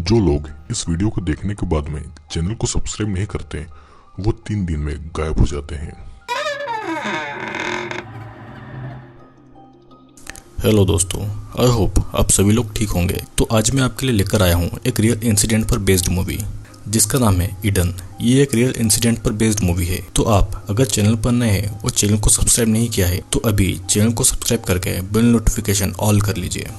जो लोग इस वीडियो को देखने के बाद में चैनल को सब्सक्राइब नहीं करते वो 3 दिन में गायब हो जाते हैं। हेलो दोस्तों, आई होप आप सभी लोग ठीक होंगे। तो आज मैं आपके लिए लेकर आया हूँ एक रियल इंसिडेंट पर बेस्ड मूवी जिसका नाम है ईडन। ये एक रियल इंसिडेंट पर बेस्ड मूवी है। तो आप अगर चैनल पर नए हैं और चैनल को सब्सक्राइब नहीं किया है तो अभी चैनल को सब्सक्राइब करके बेल नोटिफिकेशन ऑल कर लीजिए।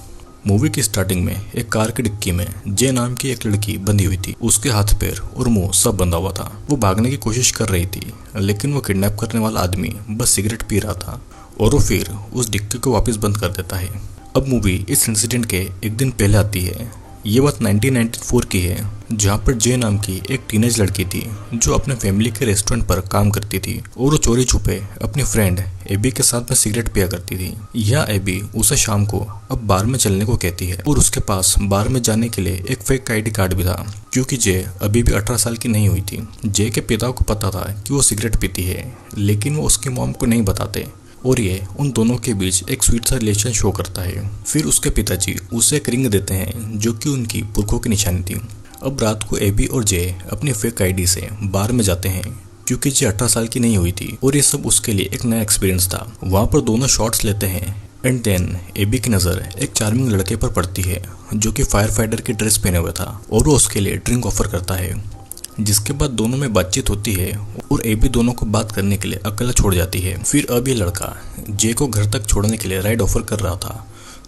मूवी की स्टार्टिंग में एक कार की डिक्की में जे नाम की एक लड़की बंधी हुई थी। उसके हाथ पैर और मुंह सब बंधा हुआ था। वो भागने की कोशिश कर रही थी लेकिन वो किडनैप करने वाला आदमी बस सिगरेट पी रहा था और वो फिर उस डिक्की को वापस बंद कर देता है। अब मूवी इस इंसिडेंट के एक दिन पहले आती है। ये बात 1994 की है जहाँ पर जे नाम की एक टीनेज लड़की थी जो अपने फैमिली के रेस्टोरेंट पर काम करती थी और वो चोरी छुपे अपनी फ्रेंड एबी के साथ में सिगरेट पिया करती थी। यह एबी उसे शाम को अब बार में चलने को कहती है और उसके पास बार में जाने के लिए एक फेक आईडी कार्ड भी था क्योंकि जे अभी भी 18 साल की नहीं हुई थी। जे के पिता को पता था कि वो सिगरेट पीती है लेकिन वो उसकी मॉम को नहीं बताते और ये उन दोनों के बीच एक स्वीट सा रिलेशन शो करता है। फिर उसके पिताजी उसे एक रिंग देते हैं जो कि उनकी पुरखों की निशानी थी। अब रात को एबी और जे अपनी फेक आईडी से बार में जाते हैं क्योंकि जे 18 साल की नहीं हुई थी और ये सब उसके लिए एक नया एक्सपीरियंस था। वहाँ पर दोनों शॉट्स लेते हैं एंड देन एबी की नज़र एक चार्मिंग लड़के पर पड़ती है जो कि फायर फाइटर की ड्रेस पहने हुए था और वो उसके लिए ड्रिंक ऑफर करता है। जिसके बाद दोनों में बातचीत होती है और एबी दोनों को बात करने के लिए अकेला छोड़ जाती है। फिर अब ये लड़का जे को घर तक छोड़ने के लिए राइड ऑफर कर रहा था।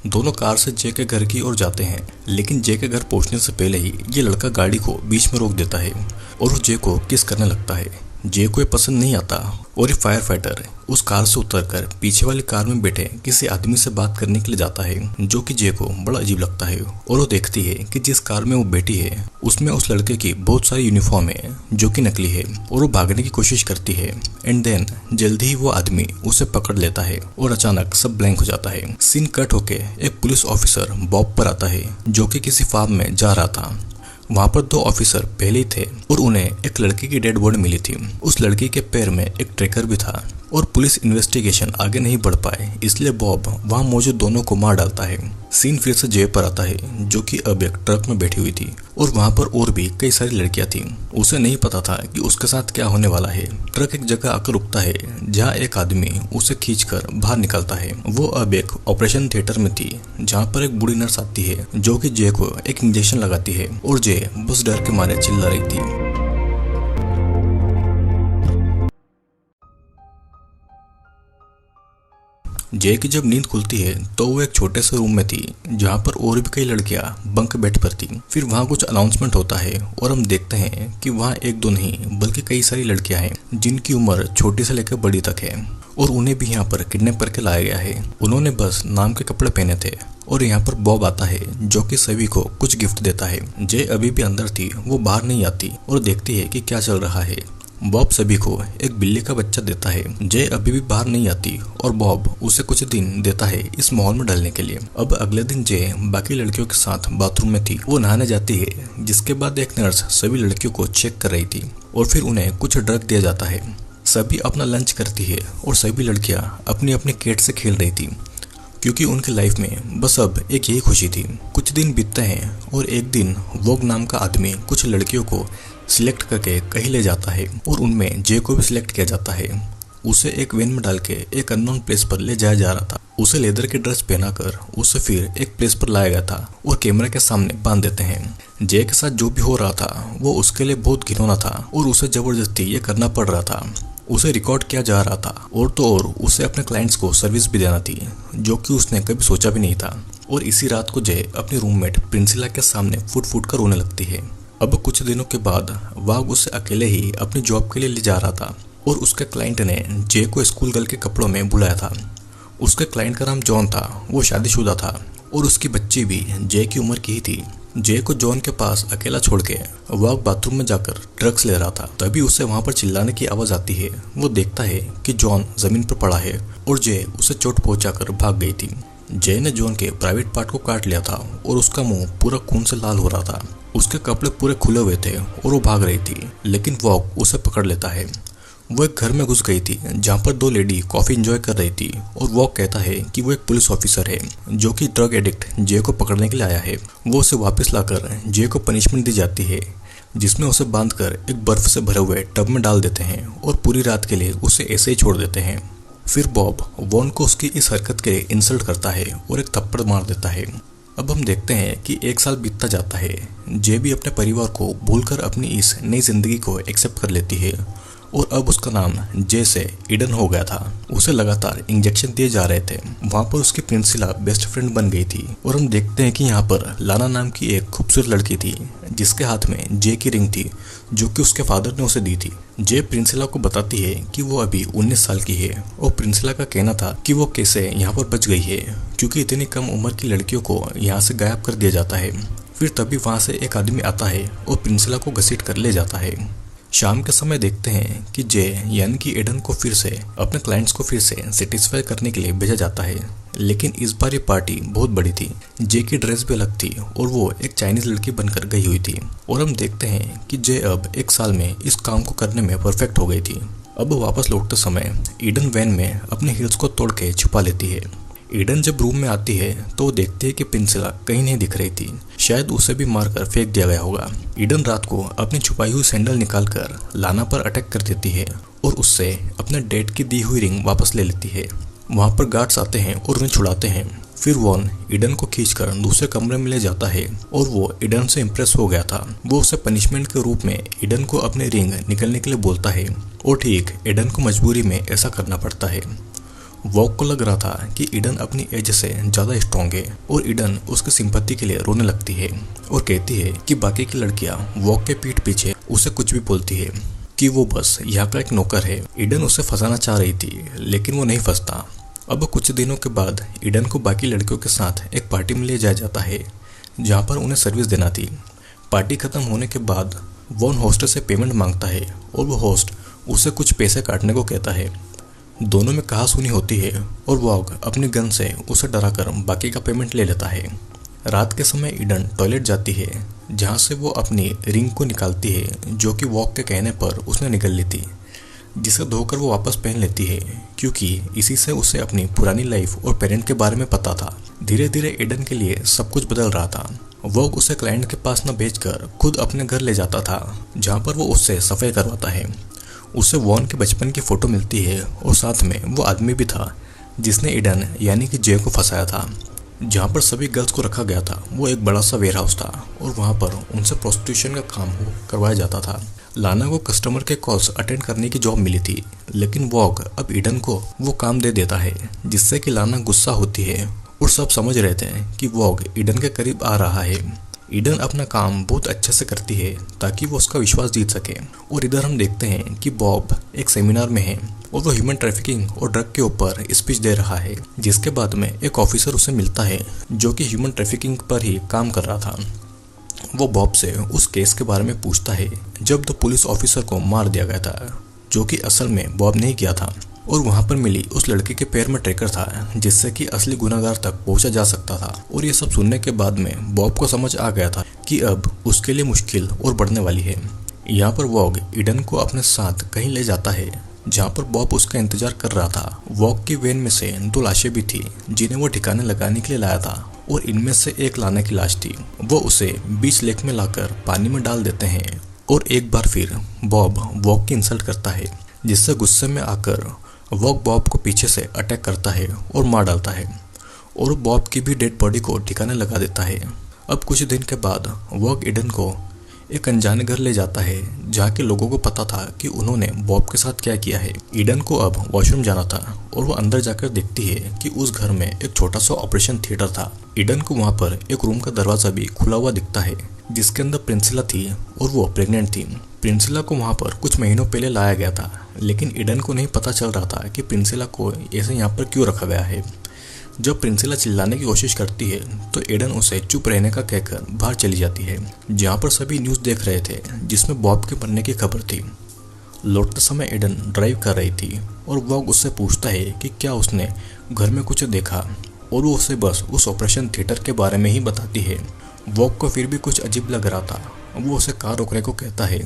दोनों कार से जे के घर की ओर जाते हैं लेकिन जे के घर पहुंचने से पहले ही ये लड़का गाड़ी को बीच में रोक देता है और वो जे को किस करने लगता है। जे को ये पसंद नहीं आता और ये फायर फाइटर उस कार से उतरकर पीछे वाली कार में बैठे किसी आदमी से बात करने के लिए जाता है जो कि जे को बड़ा अजीब लगता है और वो देखती है कि जिस कार में वो बैठी है उसमें उस लड़के की बहुत सारी यूनिफॉर्म है जो कि नकली है और वो भागने की कोशिश करती है एंड देन जल्दी ही वो आदमी उसे पकड़ लेता है और अचानक सब ब्लैंक हो जाता है। सीन कट होके एक पुलिस ऑफिसर बॉब पर आता है जो कि किसी फार्म में जा रहा था। वहाँ पर 2 ऑफिसर पहले ही थे और उन्हें एक लड़की की डेड बॉडी मिली थी। उस लड़की के पैर में एक ट्रैकर भी था और पुलिस इन्वेस्टिगेशन आगे नहीं बढ़ पाए इसलिए बॉब वहाँ मौजूद दोनों को मार डालता है। सीन फिर से जे पर आता है जो कि अब एक ट्रक में बैठी हुई थी और वहाँ पर और भी कई सारी लड़कियां थीं। उसे नहीं पता था कि उसके साथ क्या होने वाला है। ट्रक एक जगह आकर रुकता है जहाँ एक आदमी उसे खींचकर बाहर निकालता है। वो अब एक ऑपरेशन थिएटर में थी जहाँ पर एक बूढ़ी नर्स आती है जो कि जे को एक इंजेक्शन लगाती है और जे बस डर के मारे चिल्ला रही थी। जे की जब नींद खुलती है तो वो एक छोटे से रूम में थी जहाँ पर और भी कई लड़कियां बंक बेड पर थी। फिर वहाँ कुछ अनाउंसमेंट होता है और हम देखते हैं कि वहाँ एक दो नहीं बल्कि कई सारी लड़कियां हैं जिनकी उम्र छोटी से लेकर बड़ी तक है और उन्हें भी यहाँ पर किडनैप करके लाया गया है। उन्होंने बस नाम के कपड़े पहने थे और यहाँ पर बॉब आता है जो कि सभी को कुछ गिफ्ट देता है। जे अभी भी अंदर थी, वो बाहर नहीं आती और देखती है कि क्या चल रहा है। बॉब सभी को एक बिल्ली का बच्चा देता है। जे अभी भी बाहर नहीं आती और बॉब उसे कुछ दिन देता है इस माहौल में ढलने के लिए। अब अगले दिन जे बाकी लड़कियों के साथ बाथरूम में थी। वो नहाने जाती है जिसके बाद एक नर्स सभी लड़कियों को चेक कर रही थी और फिर उन्हें कुछ ड्रग दिया जाता है। सभी अपना लंच करती है और सभी लड़कियां अपनी अपनी कैट से खेल रही थी क्योंकि उनकी लाइफ में बस अब एक यही खुशी थी। कुछ दिन बीतते हैं और एक दिन वोग नाम का आदमी कुछ लड़कियों को सिलेक्ट करके कहीं ले जाता है और उनमें जे को भी सिलेक्ट किया जाता है। उसे एक वैन में डाल के एक अननोन प्लेस पर ले जाया जा रहा था। उसे लेदर की ड्रेस पहनाकर उसे फिर एक प्लेस पर लाया गया था और कैमरा के सामने बांध देते हैं। जे के साथ जो भी हो रहा था वो उसके लिए बहुत घिनौना था और उसे जबरदस्ती ये करना पड़ रहा था। उसे रिकॉर्ड किया जा रहा था और तो और उसे अपने क्लाइंट्स को सर्विस भी देना थी जो कि उसने कभी सोचा भी नहीं था। और इसी रात को जे अपनी रूममेट प्रिंसिला के सामने फुट फुट कर रोने लगती है। अब कुछ दिनों के बाद वाग उसे अकेले ही अपनी जॉब के लिए ले जा रहा था और उसके क्लाइंट ने जे को स्कूल गर्ल के कपड़ों में बुलाया था। उसके क्लाइंट का नाम जॉन था। वो शादीशुदा था और उसकी बच्ची भी जे की उम्र की ही थी। जे को जॉन के पास अकेला छोड़ के वाग बाथरूम में जाकर ड्रग्स ले रहा था। तभी उसे वहां पर चिल्लाने की आवाज आती है। वो देखता है कि जॉन जमीन पर पड़ा है और जे उसे चोट पहुंचाकर भाग गई थी। जे ने जॉन के प्राइवेट पार्ट को काट लिया था और उसका मुंह पूरा खून से लाल हो रहा था। उसके कपड़े पूरे खुले हुए थे और वो भाग रही थी लेकिन वॉग उसे पकड़ लेता है। वो एक घर में घुस गई थी जहाँ पर दो लेडी कॉफी एंजॉय कर रही थी और वो कहता है कि वो एक पुलिस ऑफिसर है जो कि ड्रग एडिक्ट जे को पकड़ने के लिए आया है। वो उसे वापस लाकर जे को पनिशमेंट दी जाती है जिसमें उसे बांधकर एक बर्फ से भरे हुए टब में डाल देते हैं और पूरी रात के लिए उसे ऐसे ही छोड़ देते हैं। फिर बॉब वॉन को उसकी इस हरकत के लिए इंसल्ट करता है और एक थप्पड़ मार देता है। अब हम देखते हैं कि एक साल बीतता जाता है। जे भी अपने परिवार को भूलकर अपनी इस नई जिंदगी को एक्सेप्ट कर लेती है और अब उसका नाम जे से ईडन हो गया था। उसे लगातार इंजेक्शन दिए जा रहे थे। वहाँ पर उसकी प्रिंसिला बेस्ट फ्रेंड बन गई थी और हम देखते हैं कि यहाँ पर लाना नाम की एक खूबसूरत लड़की थी जिसके हाथ में जे की रिंग थी जो कि उसके फादर ने उसे दी थी। जे प्रिंसिला को बताती है कि वो अभी 19 साल की है और प्रिंसिला का कहना था कि वो कैसे यहाँ पर बच गई है क्योंकि इतनी कम उम्र की लड़कियों को यहाँ से गायब कर दिया जाता है। फिर तभी वहाँ से एक आदमी आता है और प्रिंसिला को घसीट कर ले जाता है। शाम के समय देखते हैं कि जे यानी कि एडन को फिर से अपने क्लाइंट्स को फिर से सेटिस्फाई करने के लिए भेजा जाता है, लेकिन इस बार ये पार्टी बहुत बड़ी थी। जे की ड्रेस भी अलग थी और वो एक चाइनीज लड़की बनकर गई हुई थी और हम देखते हैं कि जे अब एक साल में इस काम को करने में परफेक्ट हो गई थी। अब वापस लौटते समय ईडन वैन में अपने हील्स को तोड़ के छुपा लेती है। ईडन जब रूम में आती है तो वो देखती है कि प्रिंसिला कहीं नहीं दिख रही थी, शायद उसे भी मारकर फेंक दिया गया होगा। ईडन रात को अपनी छुपाई हुई सैंडल निकालकर लाना पर अटैक कर देती है और उससे अपने डैड की दी हुई रिंग वापस ले लेती है। वहाँ पर गार्ड्स आते हैं और उन्हें छुड़ाते हैं। फिर वॉन ईडन को खींचकर दूसरे कमरे में ले जाता है और वो ईडन से इम्प्रेस हो गया था। वो उसे पनिशमेंट के रूप में ईडन को अपनी रिंग निकलने के लिए बोलता है और ठीक ईडन को मजबूरी में ऐसा करना पड़ता है। वॉक को लग रहा था कि ईडन अपनी एज से ज़्यादा स्ट्रॉन्ग है और ईडन उसकी सिंपैथी के लिए रोने लगती है और कहती है कि बाकी की लड़कियां वॉक के पीठ पीछे उसे कुछ भी बोलती है कि वो बस यहाँ का एक नौकर है। ईडन उसे फंसाना चाह रही थी लेकिन वो नहीं फंसता। अब कुछ दिनों के बाद ईडन को बाकी लड़कियों के साथ एक पार्टी में ले जाया जाता है जहाँ पर उन्हें सर्विस देना थी। पार्टी खत्म होने के बाद वॉन होस्ट से पेमेंट मांगता है और वो होस्ट उसे कुछ पैसे काटने को कहता है। दोनों में कहा सुनी होती है और वॉग अपनी गन से उसे डराकर बाकी का पेमेंट ले लेता है। रात के समय ईडन टॉयलेट जाती है जहाँ से वो अपनी रिंग को निकालती है जो कि वॉग के कहने पर उसने निकल ली थी, जिसे धोकर वो वापस पहन लेती है क्योंकि इसी से उसे अपनी पुरानी लाइफ और पेरेंट के बारे में पता था। धीरे धीरे ईडन के लिए सब कुछ बदल रहा था। वॉग उसे क्लाइंट के पास न भेजकर खुद अपने घर ले जाता था जहाँ पर वो उससे सफाई करवाता है। उसे वॉन के बचपन की फोटो मिलती है और साथ में वो आदमी भी था जिसने ईडन यानी कि जे को फंसाया था। जहाँ पर सभी गर्ल्स को रखा गया था वो एक बड़ा सा वेयर हाउस था और वहाँ पर उनसे प्रोस्टिट्यूशन का काम करवाया जाता था। लाना को कस्टमर के कॉल्स अटेंड करने की जॉब मिली थी, लेकिन वॉग अब ईडन को वो काम दे देता है जिससे कि लाना गुस्सा होती है और सब समझ रहे थे कि वॉग ईडन के करीब आ रहा है। ईडन अपना काम बहुत अच्छे से करती है ताकि वो उसका विश्वास जीत सके। और इधर हम देखते हैं कि बॉब एक सेमिनार में है और वो ह्यूमन ट्रैफिकिंग और ड्रग के ऊपर स्पीच दे रहा है, जिसके बाद में एक ऑफिसर उसे मिलता है जो कि ह्यूमन ट्रैफिकिंग पर ही काम कर रहा था। वो बॉब से उस केस के बारे में पूछता है जब 2 पुलिस ऑफिसर को मार दिया गया था, जो कि असल में बॉब ने ही किया था। और वहाँ पर मिली उस लड़के के पैर में ट्रैकर था जिससे कि असली गुनाहगार तक पहुँचा जा सकता था। और ये सब सुनने के बाद में बॉब को समझ आ गया था कि अब उसके लिए मुश्किल और बढ़ने वाली है। यहाँ पर वॉग ईडन को अपने साथ कहीं ले जाता है जहाँ पर बॉब उसका इंतजार कर रहा था। वॉग की वैन में से 2 लाशें भी थी जिन्हें वो ठिकाने लगाने के लिए लाया था और इनमें से एक लाना की लाश थी। वो उसे बीच लेक में लाकर पानी में डाल देते हैं और एक बार फिर बॉब वॉग की इंसल्ट करता है, जिससे गुस्से में आकर वॉग बॉब को पीछे से अटैक करता है और मार डालता है और बॉब की भी डेड बॉडी को ठिकाने लगा देता है। अब कुछ दिन के बाद वॉग ईडन को एक अनजाने घर ले जाता है जहाँ के लोगों को पता था कि उन्होंने बॉब के साथ क्या किया है। ईडन को अब वॉशरूम जाना था और वो अंदर जाकर देखती है कि उस घर में एक छोटा सा ऑपरेशन थिएटर था। ईडन को वहाँ पर एक रूम का दरवाजा भी खुला हुआ दिखता है जिसके अंदर प्रिंसिला थी और वो प्रेग्नेंट थी। प्रिंसिला को वहाँ पर कुछ महीनों पहले लाया गया था, लेकिन ईडन को नहीं पता चल रहा था कि प्रिंसिला को ऐसे यहाँ पर क्यों रखा गया है। जब प्रिंसिला चिल्लाने की कोशिश करती है तो ईडन उसे चुप रहने का कहकर बाहर चली जाती है, जहाँ पर सभी न्यूज़ देख रहे थे जिसमें बॉब के मरने की खबर थी। लौटते समय ईडन ड्राइव कर रही थी और वॉग उससे पूछता है कि क्या उसने घर में कुछ देखा और वो उसे बस उस ऑपरेशन थिएटर के बारे में ही बताती है। वॉग को फिर भी कुछ अजीब लग रहा था। वो उसे कार रोकने को कहता है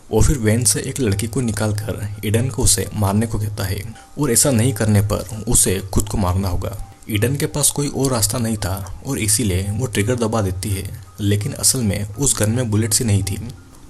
और फिर वैन से एक लड़की को निकालकर ईडन को उसे मारने को कहता है और ऐसा नहीं करने पर उसे खुद को मारना होगा। ईडन के पास कोई और रास्ता नहीं था और इसीलिए वो ट्रिगर दबा देती है, लेकिन असल में उस गन में बुलेट्स ही नहीं थी।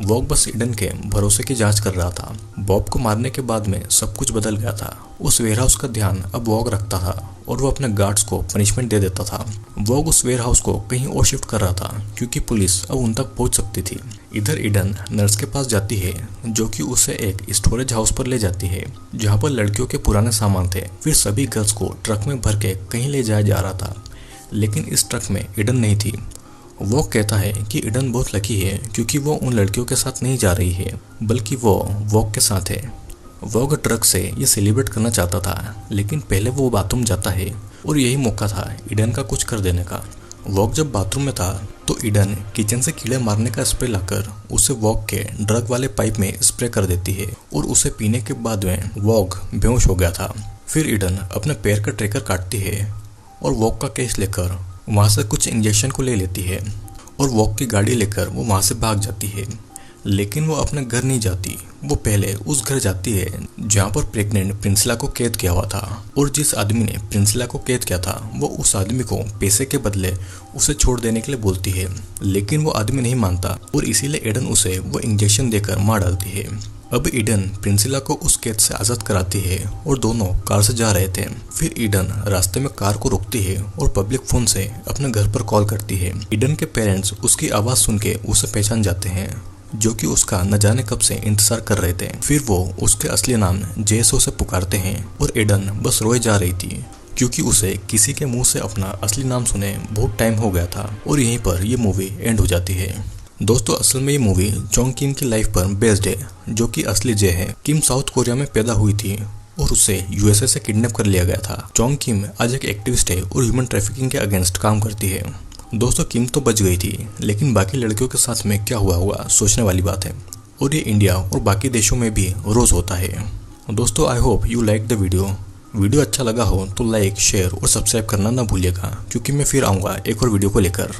वॉग बस ईडन के भरोसे की जांच कर रहा था। बॉब को मारने के बाद में सब कुछ बदल गया था। उस वेयरहाउस का ध्यान अब वॉग रखता था और वो अपने गार्ड्स को पनिशमेंट दे देता था। वॉग उस वेयरहाउस को कहीं और शिफ्ट कर रहा था क्योंकि पुलिस अब उन तक पहुंच सकती थी। इधर ईडन नर्स के पास जाती है जो कि उसे एक स्टोरेज हाउस पर ले जाती है जहां पर लड़कियों के पुराने सामान थे। फिर सभी गर्ल्स को ट्रक में भर के कहीं ले जाया जा रहा था, लेकिन इस ट्रक में ईडन नहीं थी। वॉग कहता है कि ईडन बहुत लकी है क्योंकि वो उन लड़कियों के साथ नहीं जा रही है, बल्कि वो वॉग के साथ है। वॉग ट्रक से ये सेलिब्रेट करना चाहता था, लेकिन पहले वो बाथरूम जाता है और यही मौका था ईडन का कुछ कर देने का। वॉग जब बाथरूम में था तो ईडन किचन से कीड़े मारने का स्प्रे लाकर उसे वॉग के ड्रग वाले पाइप में स्प्रे कर देती है और उसे पीने के बाद में वॉग बेहोश हो गया था। फिर ईडन अपने पैर का ट्रैकर काटती है और वॉग का केस लेकर वहाँ से कुछ इंजेक्शन को ले लेती है और वॉग की गाड़ी लेकर वो वहाँ से भाग जाती है। लेकिन वो अपने घर नहीं जाती, वो पहले उस घर जाती है जहाँ पर प्रेग्नेंट प्रिंसिला को कैद किया हुआ था और जिस आदमी ने प्रिंसिला को कैद किया था वो उस आदमी को पैसे के बदले उसे छोड़ देने के लिए बोलती है, लेकिन वो आदमी नहीं मानता और इसीलिए ईडन उसे वो इंजेक्शन देकर मार डालती है। अब ईडन प्रिंसिला को उस कैद से आज़ाद कराती है और दोनों कार से जा रहे थे। फिर ईडन रास्ते में कार को रोकती है और पब्लिक फोन से अपने घर पर कॉल करती है। ईडन के पेरेंट्स उसकी आवाज़ सुन के उसे पहचान जाते हैं, जो कि उसका न जाने कब से इंतजार कर रहे थे। फिर वो उसके असली नाम जेसो से पुकारते हैं और ईडन बस रोए जा रही थी क्योंकि उसे किसी के मुंह से अपना असली नाम सुने बहुत टाइम हो गया था। और यहीं पर ये मूवी एंड हो जाती है। दोस्तों, असल में ये मूवी चोंग किम की लाइफ पर बेस्ड है, जो कि असली जे है। किम साउथ कोरिया में पैदा हुई थी और उसे यूएसए से किडनैप कर लिया गया था। चोंग किम आज एक एक्टिविस्ट है और ह्यूमन ट्रैफिकिंग के अगेंस्ट काम करती है। दोस्तों, किम तो बच गई थी, लेकिन बाकी लड़कियों के साथ में क्या हुआ होगा सोचने वाली बात है। और ये इंडिया और बाकी देशों में भी रोज होता है। दोस्तों, I hope you like the video अच्छा लगा हो तो लाइक, शेयर और सब्सक्राइब करना ना भूलिएगा, क्योंकि मैं फिर आऊँगा एक और वीडियो को लेकर।